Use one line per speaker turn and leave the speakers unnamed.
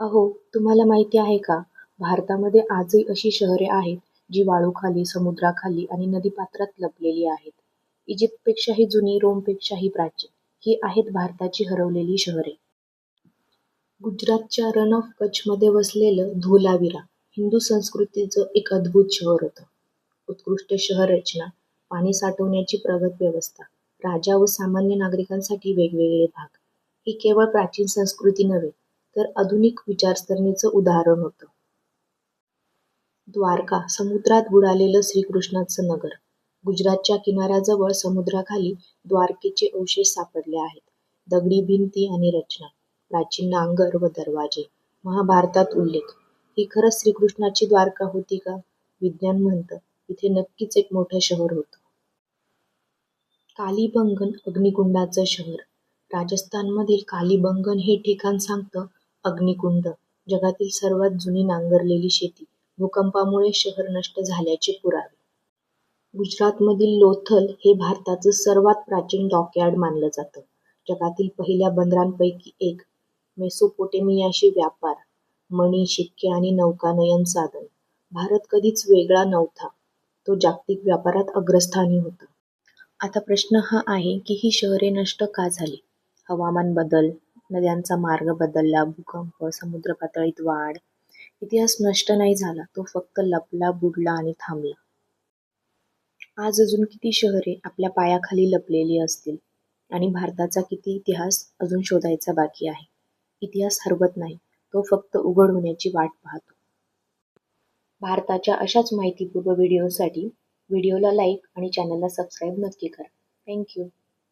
अहो, तुम्हाला माहिती आहे का? भारतामध्ये आजही अशी शहरे आहेत, जी वाळूखाली, समुद्राखाली आणि नदीपात्रात लपलेली आहेत. इजिप्तपेक्षाही जुनी, रोमपेक्षाही प्राचीन ही आहेत भारताची हरवलेली शहरे. गुजरातच्या रन ऑफ कच्छमध्ये वसलेलं धोलावीरा हिंदू संस्कृतीचं एक अद्भुत शहर होतं. उत्कृष्ट शहर रचना, पाणी साठवण्याची प्रगत व्यवस्था, राजा व सामान्य नागरिकांसाठी वेगवेगळे भाग. ही केवळ प्राचीन संस्कृती नव्हे, तर आधुनिक विचारसरणीचं उदाहरण होतं. द्वारका समुद्रात बुडालेलं श्रीकृष्णाचं नगर. गुजरातच्या किनाऱ्याजवळ समुद्राखाली द्वारकेचे अवशेष सापडले आहेत. दगडी भिंती आणि रचना, प्राचीन नांगर व दरवाजे, महाभारतात उल्लेख. ही खरंच श्रीकृष्णाची द्वारका होती का? विज्ञान म्हणतं इथे नक्कीच एक मोठं शहर होतं. कालीबंगन अग्निकुंडाचं शहर. राजस्थानमधील कालीबंगन हे ठिकाण सांगतं अग्निकुंड, जगातील सर्वात जुनी नांगरलेली शेती, भूकंपामुळे शहर नष्ट झाल्याचे पुरावे. गुजरातमधील लोथल हे भारताचं सर्वात प्राचीन डॉकयार्ड मानलं जातं. जगातील पहिल्या बंदरांपैकी एक. मेसोपोटेमियाशी व्यापार, मणी, शिक्के आणि नौकानयन साधन. भारत कधीच वेगळा नव्हता. तो जागतिक व्यापारात अग्रस्थानी होता. आता प्रश्न हा आहे की ही शहरे नष्ट का झाली? हवामान बदल, नद्यांचा मार्ग बदलला, भूकंप, समुद्र पातळीत वाढ. इतिहास नष्ट नाही झाला, तो फक्त लपला, बुडला आणि थांबला. आज अजून किती शहरे आपल्या पायाखाली लपलेली असतील आणि भारताचा किती इतिहास अजून शोधायचा बाकी आहे. इतिहास हरवत नाही, तो फक्त उघड होण्याची वाट पाहतो. भारताच्या अशाच माहितीपूर्ण व्हिडिओसाठी व्हिडिओला लाईक आणि चॅनलला सबस्क्राईब नक्की करा. थँक्यू.